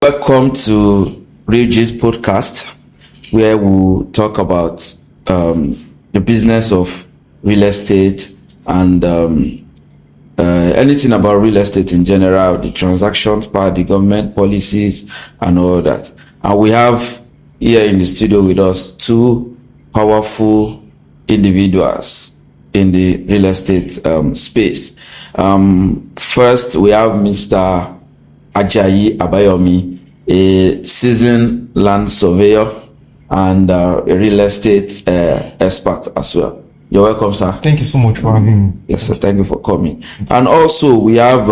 Welcome to Regis Podcast, where we'll talk about the business of real estate and anything about real estate in general, the transactions part, the government policies, and all that. And we have here in the studio with us two powerful individuals in the real estate space. First, we have Mr. Ajayi Abayomi, a seasoned land surveyor and a real estate expert as well. You're welcome, sir. Thank you so much for having me. Yes, sir. Thank you for coming. And also, we have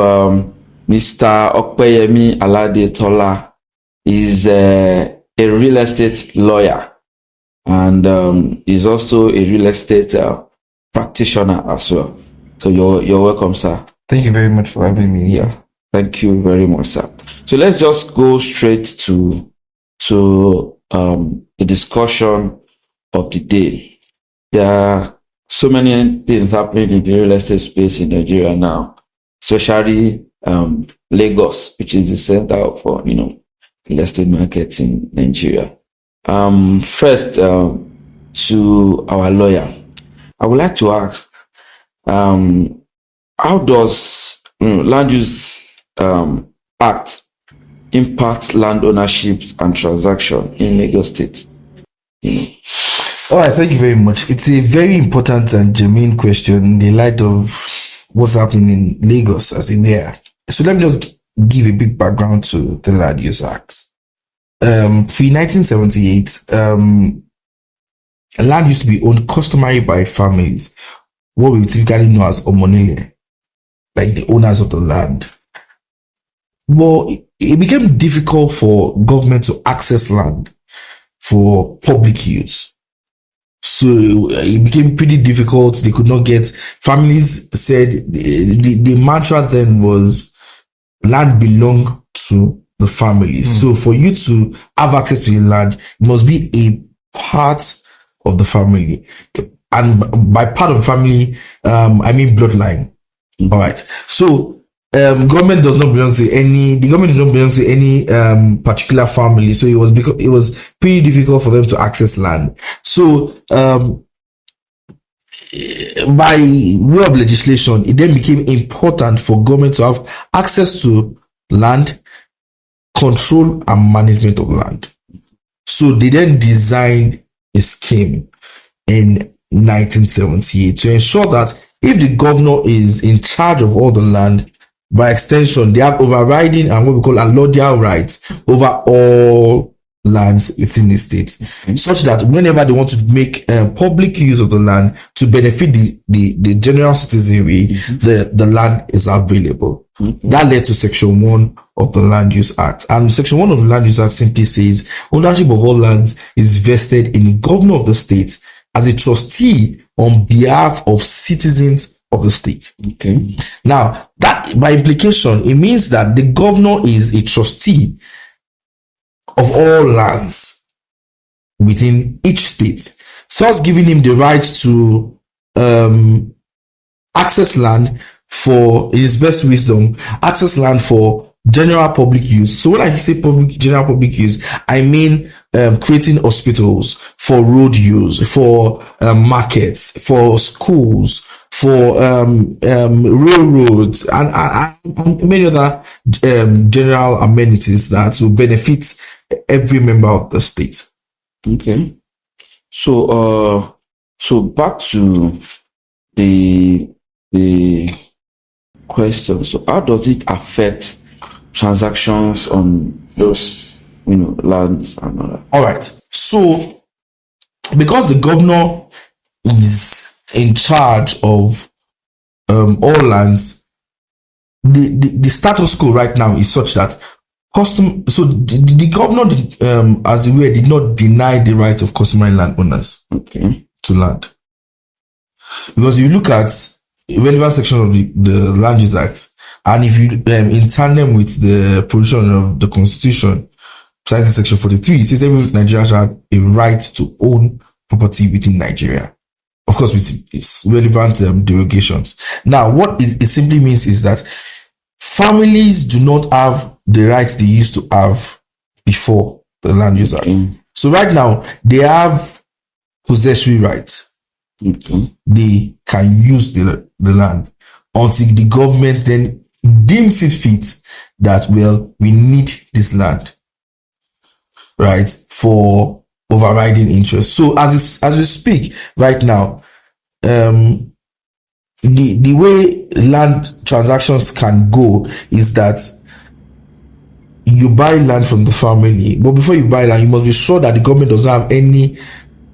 Mr. Okpeyemi Alade Tola. He's a real estate lawyer and he's also a real estate practitioner as well. So you're welcome, sir. Thank you very much for having me. Yeah. Thank you very much, sir. So let's just go straight to the discussion of the day. There are so many things happening in the real estate space in Nigeria now, especially Lagos, which is the center for real estate markets in Nigeria. First, to our lawyer, I would like to ask, how does land use Act impact land ownership and transaction in Lagos State? All right, thank you very much. It's a very important and germane question in the light of what's happening in Lagos as in there. So let me just give a big background to the Land Use Act. Pre-1978, land used to be owned customary by families, what we typically know as omonile, like the owners of the land. Well, it became difficult for government to access land for public use. So it became pretty difficult. They could not get, families said the mantra then was land belong to the families. So for you to have access to the land, it must be a part of the family. And by part of the family, I mean bloodline. All right. So the government does not belong to any particular family. So it was pretty difficult for them to access land. So by way of legislation, it then became important for government to have access to land, control and management of land. So they then designed a scheme in 1978 to ensure that if the governor is in charge of all the land, by extension, they have overriding and what we call allodial rights over all lands within the state, such that whenever they want to make public use of the land to benefit the general citizenry, the land is available. That led to Section 1 of the Land Use Act. And Section 1 of the Land Use Act simply says ownership of all lands is vested in the governor of the state as a trustee on behalf of citizens of the state. Okay. Now, that by implication, it means that the governor is a trustee of all lands within each state, thus giving him the right to access land for his best wisdom, access land for general public use. So when I say general public use, I mean creating hospitals, for road use, for markets, for schools, for railroads and many other general amenities that will benefit every member of the state. Okay. So back to the question. So how does it affect transactions on those lands and all that? All right. So because the governor is in charge of all lands, the status quo right now is such that the governor as it were did not deny the right of customary landowners to land. Because if you look at a relevant section of the Land Use Act, and if you in tandem with the provision of the Constitution, precisely Section 43, it says every Nigerian shall have a right to own property within Nigeria. Of course, with its relevant derogations. Now, what it simply means is that families do not have the rights they used to have before the Land Use Act. So right now, they have possessory rights. They can use the land until the government then deems it fit that, well, we need this land, right, for overriding interest. So as we speak right now, the way land transactions can go is that you buy land from the family, but before you buy land, you must be sure that the government does not have any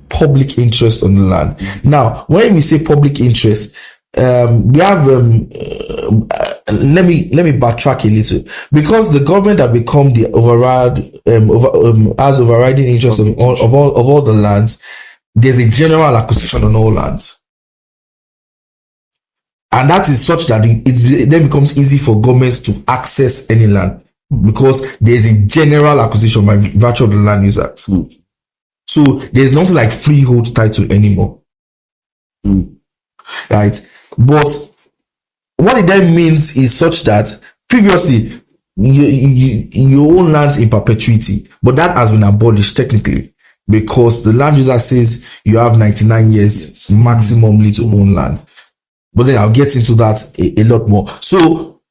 public interest on the land. Now, when we say public interest, we have let me backtrack a little, because the government have become the has overriding interest of all the lands. There's a general acquisition on all lands, and that is such that it then becomes easy for governments to access any land, because there's a general acquisition by virtue of the Land Use Act. So there's nothing like freehold title anymore. Right? But what it then means is such that previously you own land in perpetuity, but that has been abolished technically, because the Land Use Act says you have 99 years maximumly to own land. But then I'll get into that a lot more. So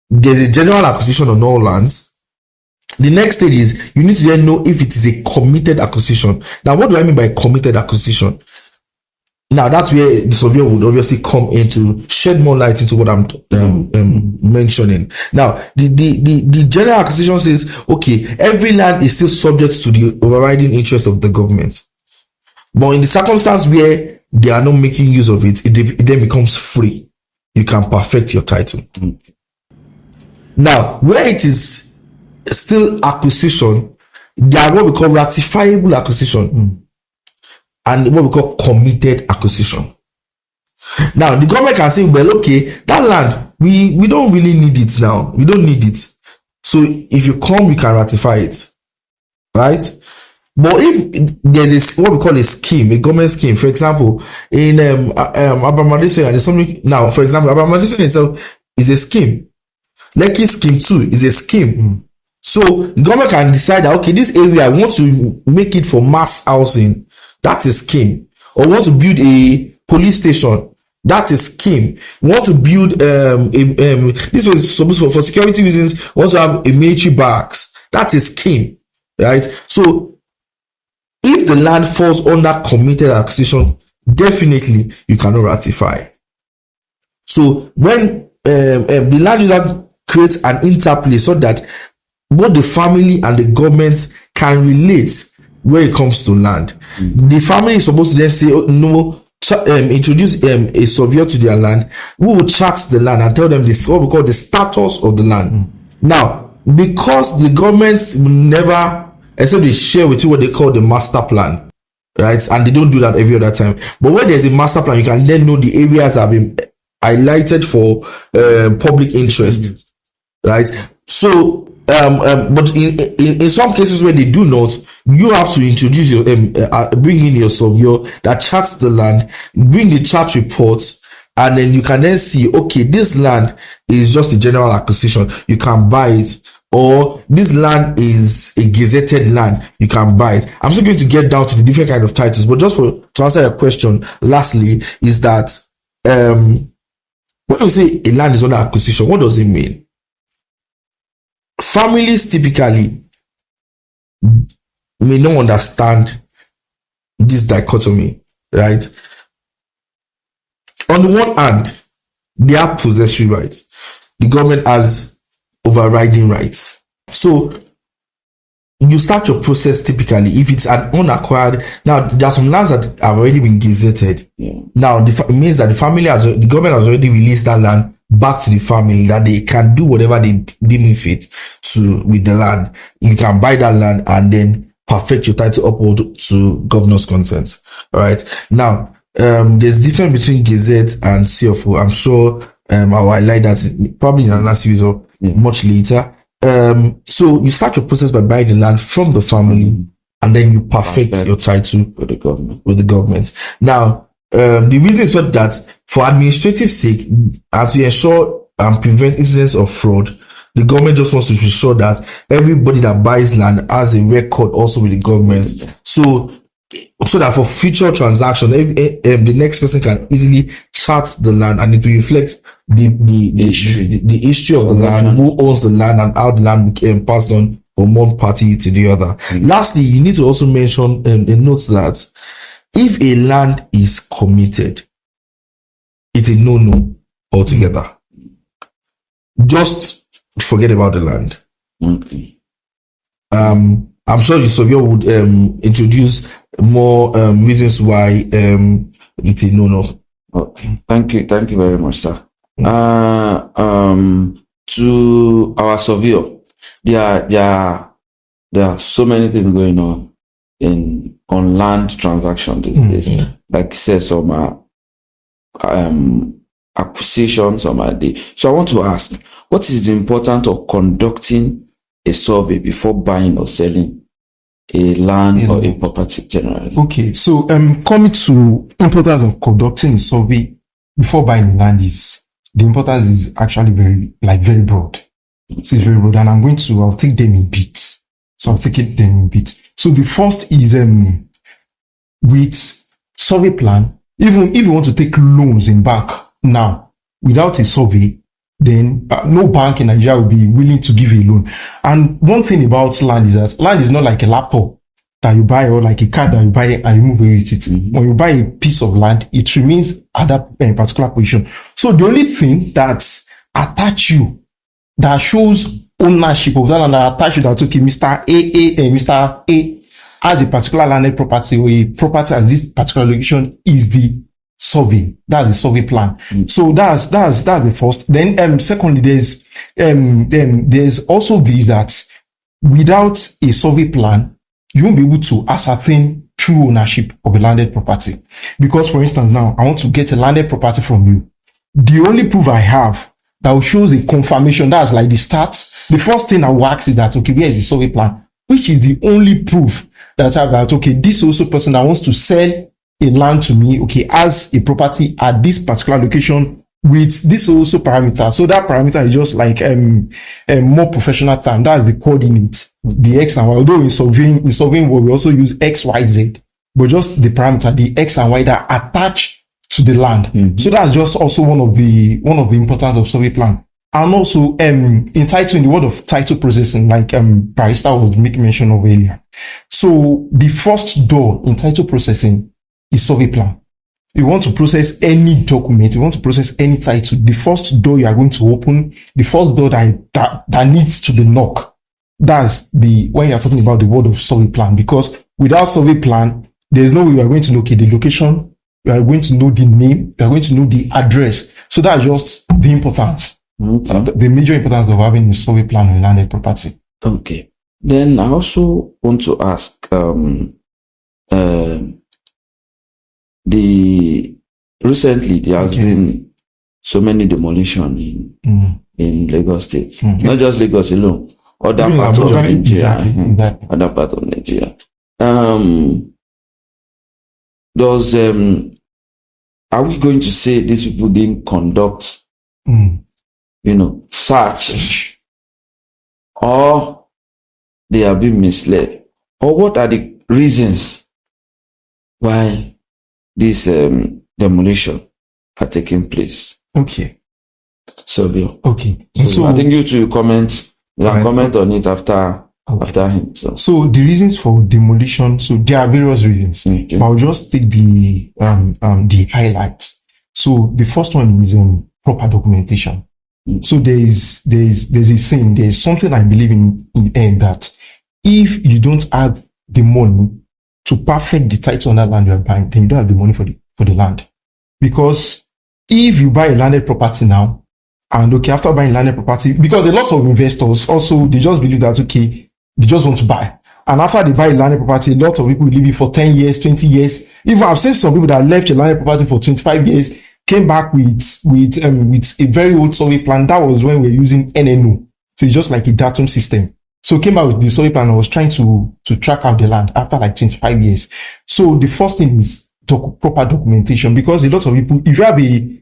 there's a general acquisition on all lands. The next stage is you need to then know if it is a committed acquisition. Now, what do I mean by committed acquisition? Now, that's where the surveyor would obviously come in to shed more light into what I'm mentioning. Now, the general acquisition says, okay, every land is still subject to the overriding interest of the government. But in the circumstance where they are not making use of it, it then becomes free. You can perfect your title. Now, where it is still acquisition, there are what we call ratifiable acquisition and what we call committed acquisition. Now, the government can say, well, okay, that land, we don't really need it now. We don't need it. So if you come, you can ratify it. Right? But if there's what we call a scheme, a government scheme, for example, in Abramadation, there's something now, for example, Abramadation itself is a scheme. Lekki scheme too is a scheme. So the government can decide that, okay, this area I want to make it for mass housing. That's a scheme. Or want to build a police station. That's a scheme. Want to build this was supposed for security reasons. Want to have a military barracks. That's a scheme, right? So if the land falls under committed acquisition, definitely you cannot ratify. So when the land user creates an interplay so that both the family and the government can relate where it comes to land. The family is supposed to then say, oh, no, introduce a surveyor to their land who will chart the land and tell them this, what we call the status of the land. Now, because the governments will never, except they share with you what they call the master plan, right? And they don't do that every other time. But when there's a master plan, you can then know the areas that have been highlighted for public interest, right? So, but in some cases where they do not, you have to introduce your bring in your surveyor that charts the land, bring the chart reports, and then you can then see, okay, this land is just a general acquisition, you can buy it, or this land is a gazetted land, you can buy it. I'm still going to get down to the different kind of titles, but just to answer your question, lastly, is that when you say a land is under acquisition, what does it mean? Families typically may not understand this dichotomy, right? On the one hand, they have possessory rights. The government has overriding rights. So you start your process typically if it's an unacquired. Now there are some lands that have already been gazetted. Now it means that the government has already released that land back to the family, that they can do whatever they deem fit to with the land. You can buy that land and then perfect your title upward to governor's consent. All right. Now, there's difference between gazette and CFO. I'm sure I'll highlight that probably in another series or much later. So you start your process by buying the land from the family, and then you perfect your title with the government. Now, the reason is that for administrative sake and to ensure and prevent incidents of fraud, The government just wants to be sure that everybody that buys land has a record also with the government. So that for future transaction, the next person can easily chart the land and it will reflect the history of the land, who owns the land, and how the land became passed on from one party to the other. Lastly, you need to also mention a note that if a land is committed, it's a no-no altogether. Just forget about the land. Okay. I'm sure the Soviet would introduce more reasons why it's a no-no. Okay. Thank you very much, sir. To our surveyor, there are so many things going on on land transaction these days. Like you said, some acquisitions, some are the. So I want to ask, what is the importance of conducting a survey before buying or selling a land or a property generally? Okay, so coming to importance of conducting a survey before buying land is, the importance is actually very broad. So it's very broad, and I'll take them in bits. So I'll take them in bits. So the first is with survey plan. Even if you want to take loans in bank now without a survey, then no bank in Nigeria will be willing to give a loan. And one thing about land is that land is not like a laptop that you buy or like a car that you buy and you move away with it. When you buy a piece of land, it remains at that particular position. So the only thing that attach you, that shows ownership of that land, that attach you that, okay, Mr. Mr. A has a particular landed property, or a property as this particular location, is the survey. That's the survey plan. So that's the first. Then secondly, there's also this, that without a survey plan, you won't be able to ascertain true ownership of a landed property. Because, for instance, now I want to get a landed property from you. The only proof I have that shows a confirmation, that's like the start. The first thing I will ask is that, okay, where is the survey plan? Which is the only proof that I have that, okay, this also person that wants to sell a land to me, okay, has a property at this particular location with this also parameter. So that parameter is just like a more professional term. That's the coordinate, the X and Y. Although in surveying world, we also use X, Y, Z, but just the parameter, the X and Y that attach to the land. So that's just also one of the importance of survey plan. And also in title, in the word of title processing, like Barrister was making mention of earlier. So the first door in title processing is survey plan. You want to process any document, you want to process any title, the first door you are going to open, the first door that needs to be knocked, that's when you are talking about the word of survey plan. Because without survey plan, there's no way you are going to locate the location, you are going to know the name, you are going to know the address. So that's just the importance. The major importance of having a survey plan on landed property. Okay. Then I also want to ask, recently there has been so many demolition in Lagos State. Not just Lagos alone, other parts of Nigeria. Other part of Nigeria. Are we going to say these people didn't conduct search, or they have been misled, or what are the reasons why this demolition are taking place? Okay. So, okay. So I think you two comment on it after him. So the reasons for demolition, so there are various reasons, but I'll just take the highlights. So the first one is proper documentation. So there's a saying, there's something I believe in that if you don't have the money to perfect the title on that land you are buying, then you don't have the money for the land. Because if you buy a landed property now, and okay, after buying landed property, because a lot of investors also, they just believe that, okay, they just want to buy. And after they buy a landed property, a lot of people leave it for 10 years, 20 years. Even I've seen some people that left a landed property for 25 years, came back with a very old survey plan. That was when we were using NNO. So it's just like a datum system. So came out with the survey plan. I was trying to track out the land after like 25 years. So the first thing is proper documentation, because a lot of people, if you have a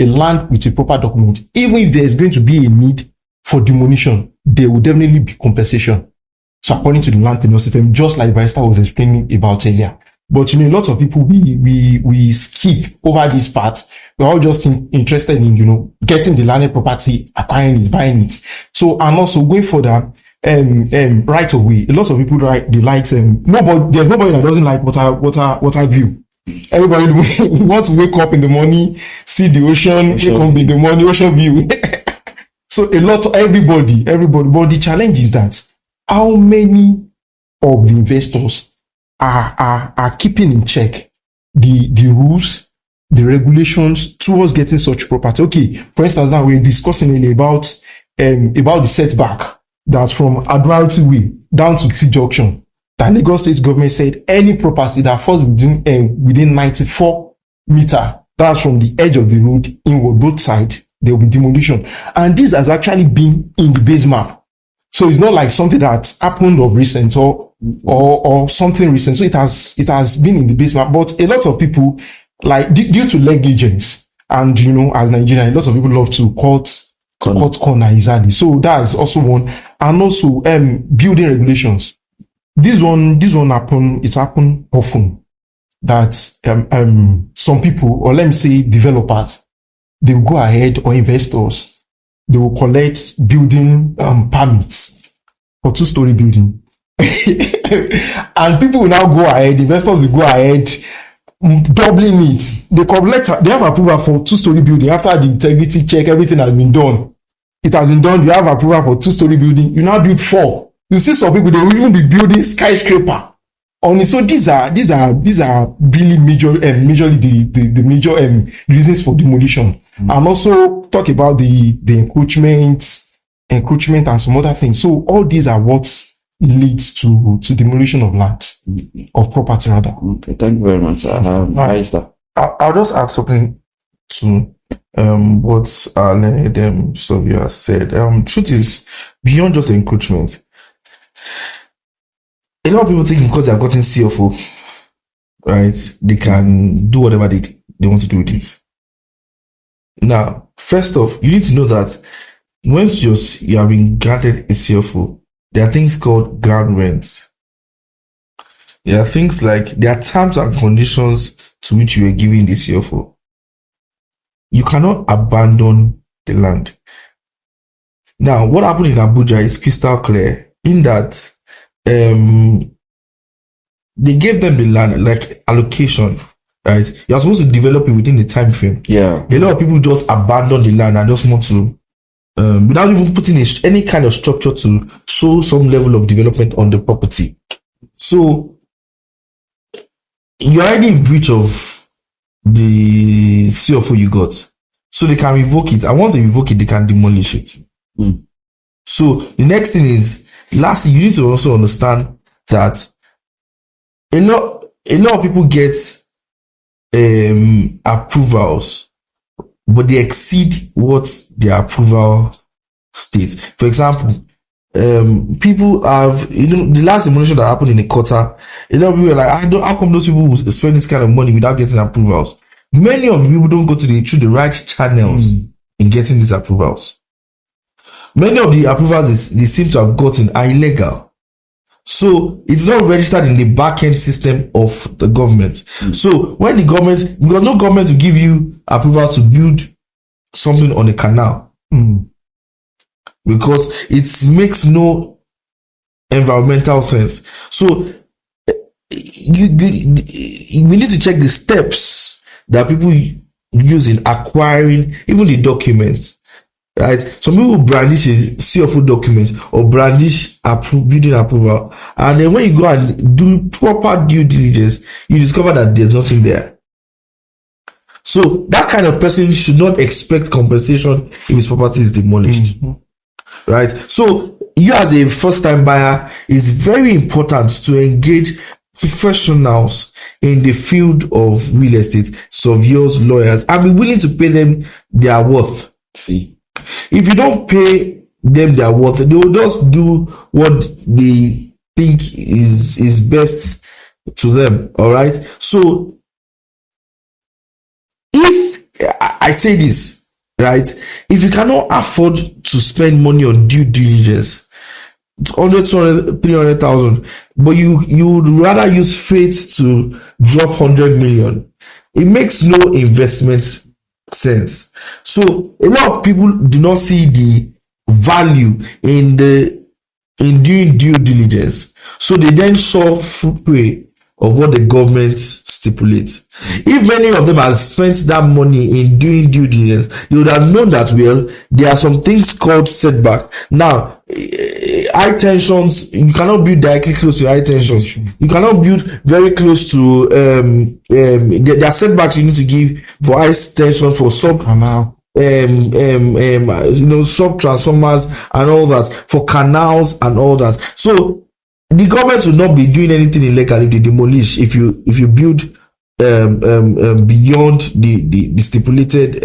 land with a proper document, even if there's going to be a need for demolition, there will definitely be compensation. So according to the land tenure system, just like Barrister was explaining about earlier. But a lot of people, we skip over this part. We're all just interested in, getting the landed property, acquiring it, buying it. So, and also going for that, right away. A lot of people there's nobody that doesn't like water view. Everybody wants to wake up in the morning, see the ocean, wake up in the morning, ocean view. So everybody, but the challenge is that how many of the investors are keeping in check the rules, the regulations towards getting such property. Okay, for instance, now we're discussing about the setback that's from Admiralty Way down to T Junction. The Lagos State government said any property that falls within 94 meter, that's from the edge of the road inward, both sides, there will be demolition. And this has actually been in the base map. So it's not like something that's happened of recent or something recent. So it has been in the base map. But a lot of people, like due to negligence, and as Nigerians, a lot of people love to cut corner easily. So that's also one. And also building regulations. This one it's happened often that some people, or let me say developers, they will go ahead, or investors, they will collect building permits for 2-story building. And people will now go ahead, investors will go ahead, doubling it. They have approval for 2-story building. After the integrity check, everything has been done. It has been done. You have approval for 2-story building. You now build 4. You see some people, they will even be building skyscraper on it. So these are really majorly the major reasons for demolition. And also talk about the encroachment and some other things. So all these are what leads to demolition of land, of property rather. Okay, thank you very much. I'll just add something to what our learned Sylvia said. Truth is, beyond just encroachment, a lot of people think because they have gotten CFO, right, they can do whatever they want to do with it. Now, first off, you need to know that once you have been granted a CFO, there are things called ground rent. There are things like, there are terms and conditions to which you are giving the CFO. You cannot abandon the land. Now, what happened in Abuja is crystal clear in that they gave them the land, like allocation, right? You're supposed to develop it within the time frame. Yeah. A lot of people just abandon the land and just want to, without even putting any kind of structure to show some level of development on the property. So, you're already in breach of the CFO you got. So they can revoke it. And once they revoke it, they can demolish it. So the next thing is, lastly, you need to also understand that a lot of people get approvals, but they exceed what their approval states. For example, people have, the last demolition that happened in a quarter, a lot of people are like, how come those people will spend this kind of money without getting approvals? Many of the people don't go through the right channels in getting these approvals. Many of the approvals they seem to have gotten are illegal. So it's not registered in the back-end system of the government. So when the government, because no government will give you approval to build something on a canal. Because it makes no environmental sense. So we need to check the steps that people use in acquiring even the documents. Right? Some people brandish a CFO document or brandish building approval, and then when you go and do proper due diligence, you discover that there's nothing there. So that kind of person should not expect compensation if his property is demolished. Right? So you as a first-time buyer, it's very important to engage professionals in the field of real estate, surveyors, lawyers, and be willing to pay them their worth fee. If you don't pay them their worth, they will just do what they think is best to them. All right. So if I say this, right? If you cannot afford to spend money on due diligence, 100, 200, 300,000, but you would rather use faith to drop 100 million, it makes no investment sense. So a lot of people do not see the value in doing due diligence, so they then fall prey of what the government stipulates. If many of them have spent that money in doing due diligence, they would have known that, well, there are some things called setback. Now, high tensions, you cannot build directly close to high tensions. You cannot build very close to there are setbacks you need to give for high tension, for sub sub transformers and all that, for canals and all that. So the government will not be doing anything illegal if they demolish, if you build beyond the stipulated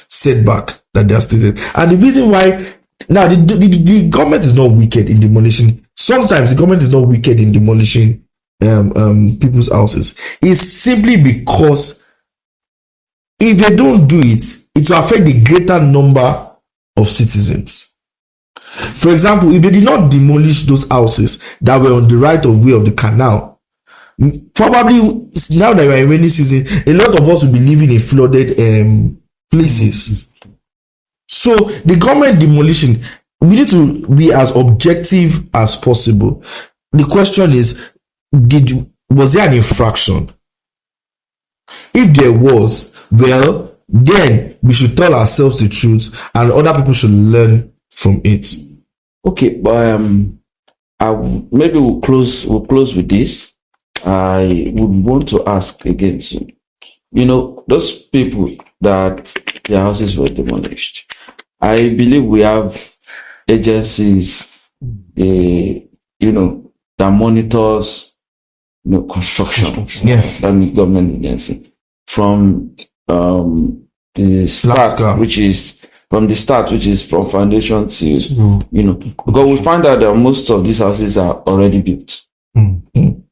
setback that they have stated. And the reason why, now the government is not wicked in demolishing. Sometimes the government is not wicked in demolishing people's houses. It's simply because if they don't do it, it will affect the greater number of citizens. For example, if they did not demolish those houses that were on the right of way of the canal, probably now that we are in rainy season, a lot of us will be living in flooded places. So the government demolition, we need to be as objective as possible. The question is, was there an infraction? If there was, well, then we should tell ourselves the truth, and other people should learn from it. Okay, but maybe we'll close with this. I would want to ask again, so, those people that their houses were demolished, I believe we have agencies, that monitors, construction. Yeah. That government agency from the start, which is from foundation to, because we find out that most of these houses are already built.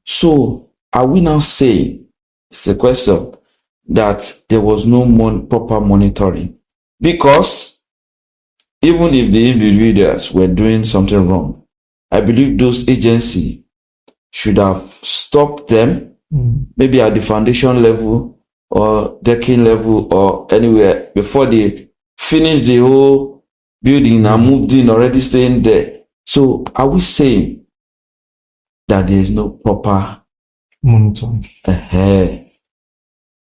So are we now saying, it's a question, that there was no proper monitoring? Because even if the individuals were doing something wrong, I believe those agencies should have stopped them, maybe at the foundation level or decking level or anywhere, before they finish the whole building and moved in, already staying there. So are we saying that there is no proper monitoring?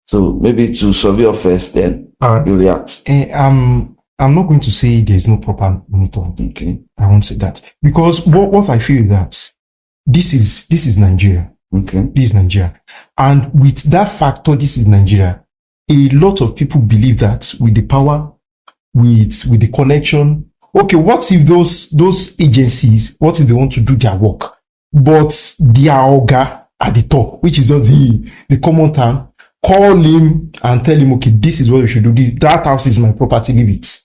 So maybe to survey first, then you react. I'm not going to say there's no proper monitoring. Okay. I won't say that, because what I feel is that this is Nigeria. Okay. This is Nigeria. And with that factor, this is Nigeria, a lot of people believe that with the power, with the connection, okay, what if those agencies, what if they want to do their work, but their oga at the top, which is just the common term, call him and tell him, okay, this is what we should do. That house is my property, leave it.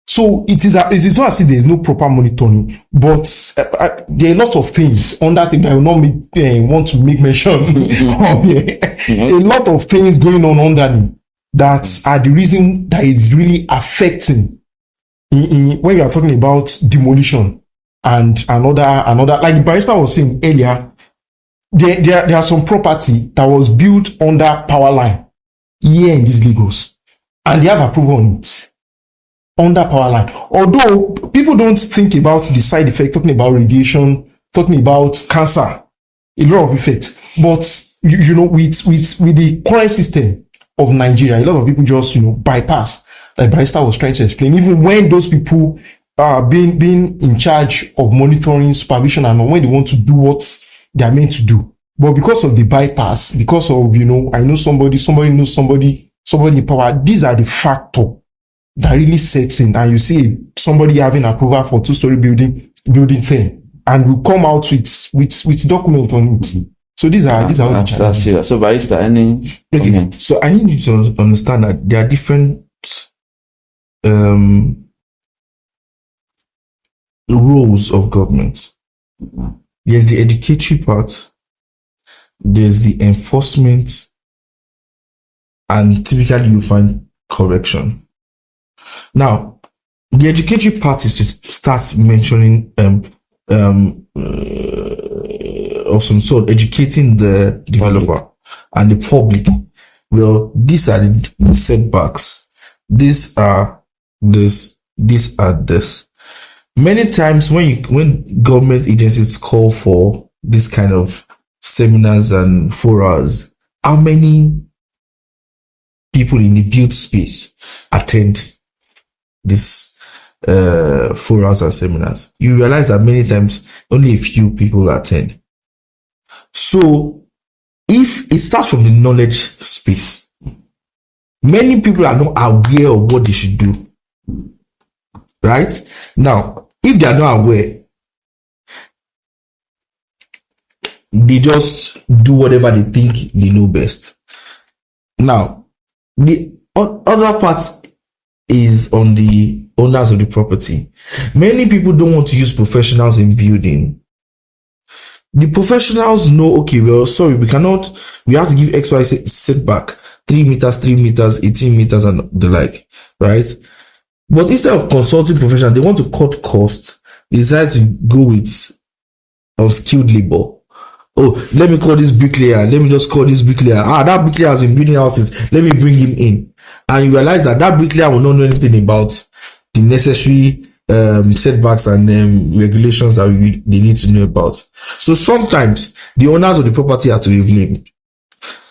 So it is not as if there is no proper monitoring, but there are a lot of things on that thing that I will not want to make mention of. A lot of things going on under that are the reason that it's really affecting when you are talking about demolition and another, like the barrister was saying earlier, there are some property that was built under power line here in this Lagos, and they have approval on it under power line. Although people don't think about the side effect, talking about radiation, talking about cancer, a lot of effects. But with the current system of Nigeria, a lot of people just bypass. Like Barrister was trying to explain, even when those people are being in charge of monitoring, supervision, and when they want to do what they are meant to do. But because of the bypass, because of I know somebody knows somebody in power, these are the factors that really sets in, and you see somebody having approval for 2-story building thing, and will come out with document on it. So these are all the challenges. So Barrister, any comment? So I need you to understand that there are different roles of government. There's the educatory part, there's the enforcement, and typically you find correction. Now, the educatory part is to start mentioning of some sort, educating the developer and the public. Well, these are the setbacks. These are this. These are this. Many times when government agencies call for this kind of seminars and forums, how many people in the built space attend this forums and seminars? You realize that many times only a few people attend. So if it starts from the knowledge space, many people are not aware of what they should do. Right? Now, if they are not aware, they just do whatever they think they know best. Now, the other part is on the owners of the property. Many people don't want to use professionals in building. The professionals know, okay, well, sorry, we have to give XY setback, 3 meters, 3 meters, 18 meters, and the like, right? But instead of consulting professionals, they want to cut costs. They decide to go with unskilled labor. Oh, let me call this bricklayer. Let me just call this bricklayer. That bricklayer has been building houses. Let me bring him in. And you realize that bricklayer will not know anything about the necessary setbacks and regulations that they need to know about. So sometimes the owners of the property are to be blamed.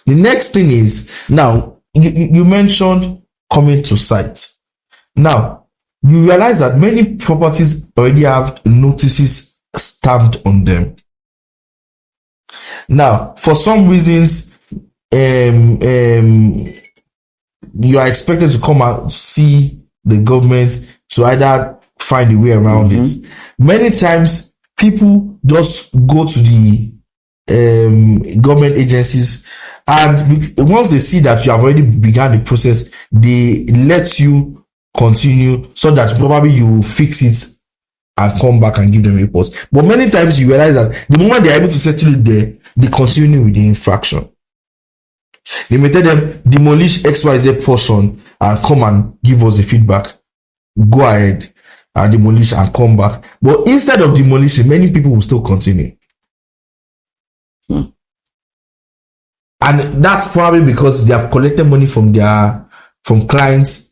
The next thing is, now, you mentioned coming to site. Now, you realize that many properties already have notices stamped on them. Now, for some reasons, you are expected to come and see the government to either find a way around it. Many times, people just go to the government agencies, and once they see that you have already begun the process, they let you continue so that probably you will fix it and come back and give them reports. But many times you realize that the moment they are able to settle it there, they continue with the infraction. They may tell them, demolish XYZ portion and come and give us the feedback. Go ahead and demolish and come back. But instead of demolishing, many people will still continue. And that's probably because they have collected money from clients.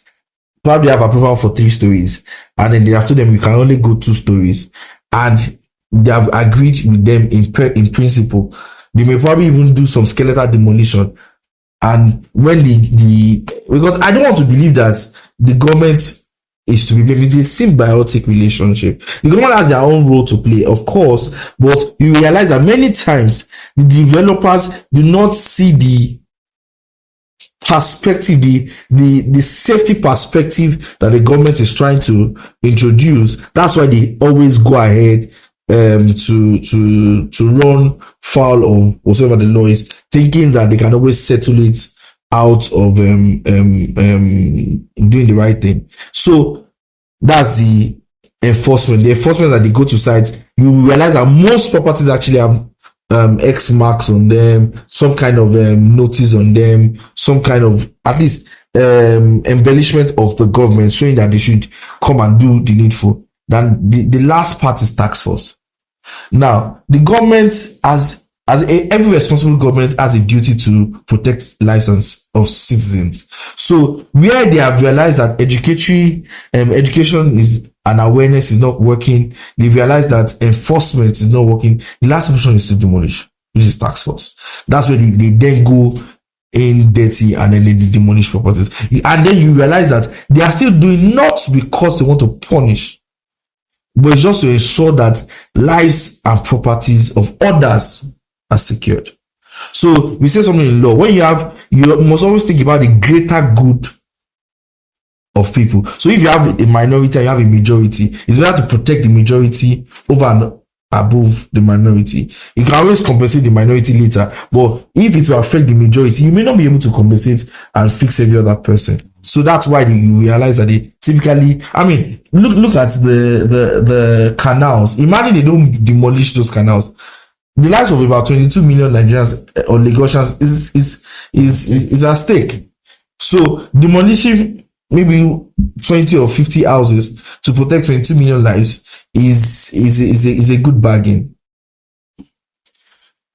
Probably have approval for 3 stories, and then they have told them you can only go 2 stories, and they have agreed with them in principle. They may probably even do some skeletal demolition. And when because I don't want to believe that the government is to be blamed. It's a symbiotic relationship. The government has their own role to play, of course, but you realize that many times the developers do not see the perspective, the safety perspective that the government is trying to introduce. That's why they always go ahead to run foul of whatever the law is, thinking that they can always settle it out of doing the right thing. So that's the enforcement. The enforcement that they go to sites, you realize that most properties actually have X marks on them, some kind of notice on them, some kind of at least embellishment of the government showing that they should come and do the needful. Then the last part is task force. Now, the government every responsible government has a duty to protect lives of citizens. So where they have realized that education is and awareness is not working, they realize that enforcement is not working, the last option is to demolish, which is task force. That's where they then go in dirty and then they demolish properties. And then you realize that they are still doing not because they want to punish, but it's just to ensure that lives and properties of others are secured. So we say something in law, when you must always think about the greater good of people. So if you have a minority and you have a majority, it's better to protect the majority over and above the minority. You can always compensate the minority later, but if it will affect the majority, you may not be able to compensate and fix every other person. So that's why you realize that they typically, look at the canals. Imagine they don't demolish those canals. The lives of about 22 million Nigerians or Lagosians is at stake. So demolishing maybe 20 or 50 houses to protect 20 million lives is a good bargain.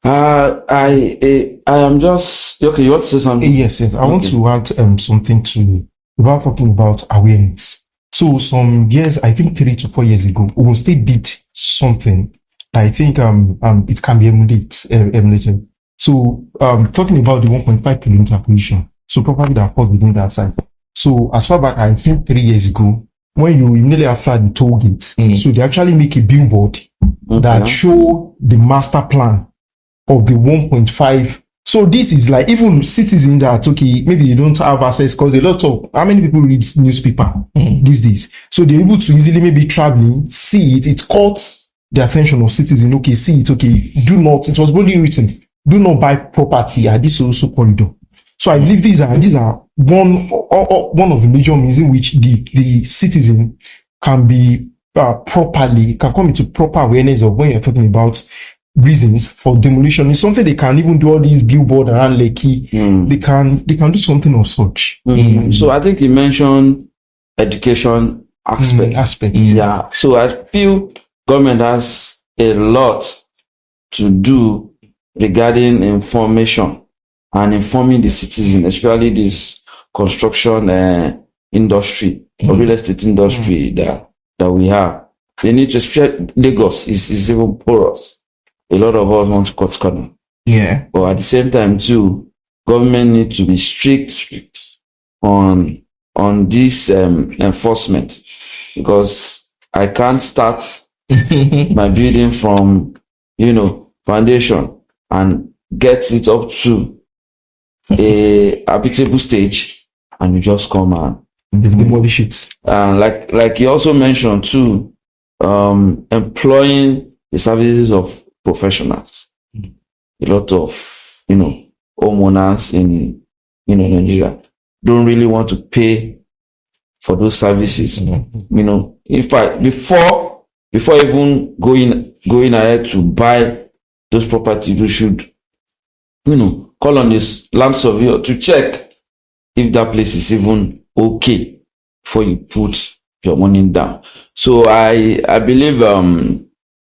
I am just okay. You want to say something? Yes, yes. I want to add something to about talking about awareness. So some years, I think 3 to 4 years ago, Ogun State did something that I think it can be emulated. So talking about the 1.5 kilometer pollution, so probably that falls within that side. So as far back, I think 3 years ago, when you immediately after the toll gate, so they actually make a billboard that show the master plan of the 1.5. So this is like even citizens that okay, maybe you don't have access because a lot of how many people read newspaper these days. So they're able to easily maybe traveling, see it. It caught the attention of citizens. Okay, see it. Okay, do not. It was boldly written. Do not buy property at this also corridor. So I believe these are one of the major means in which the citizen can be can come into proper awareness of when you're talking about reasons for demolition. It's something they can even do all these billboard around Lekki. They can do something of such. So I think you mentioned education aspect. Yeah. So I feel government has a lot to do regarding information and informing the citizen, especially this construction industry or real estate industry that we have. They need to, especially Lagos is even porous. A lot of us want to cut corner. Yeah. But at the same time too, government need to be strict on this enforcement, because I can't start my building from foundation and get it up to a habitable stage and you just come and demolish it. And like you also mentioned too, employing the services of professionals. A lot of homeowners in Nigeria don't really want to pay for those services. In fact, before even going ahead to buy those properties, you should call on this land surveyor to check if that place is even okay before you put your money down. So I believe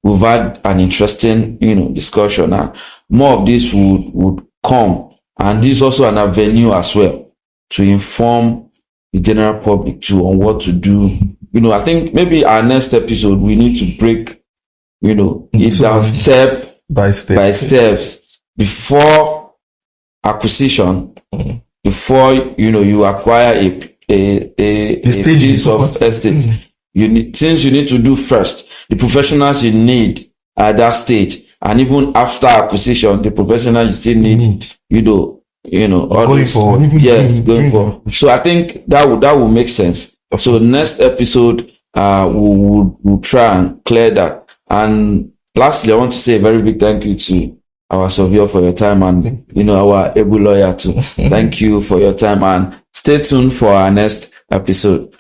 we've had an interesting discussion, and more of this would come, and this is also an avenue as well to inform the general public too on what to do. I think maybe our next episode we need to break it down step by steps before acquisition, before you acquire a piece of estate. You need things you need to do first, the professionals you need at that stage, and even after acquisition, the professionals you still need, going forward. Yes, going forward. So I think that will make sense. So next episode, we'll try and clear that. And lastly, I want to say a very big thank you to our surveyor for your time, and our able lawyer too. Thank you for your time, and stay tuned for our next episode.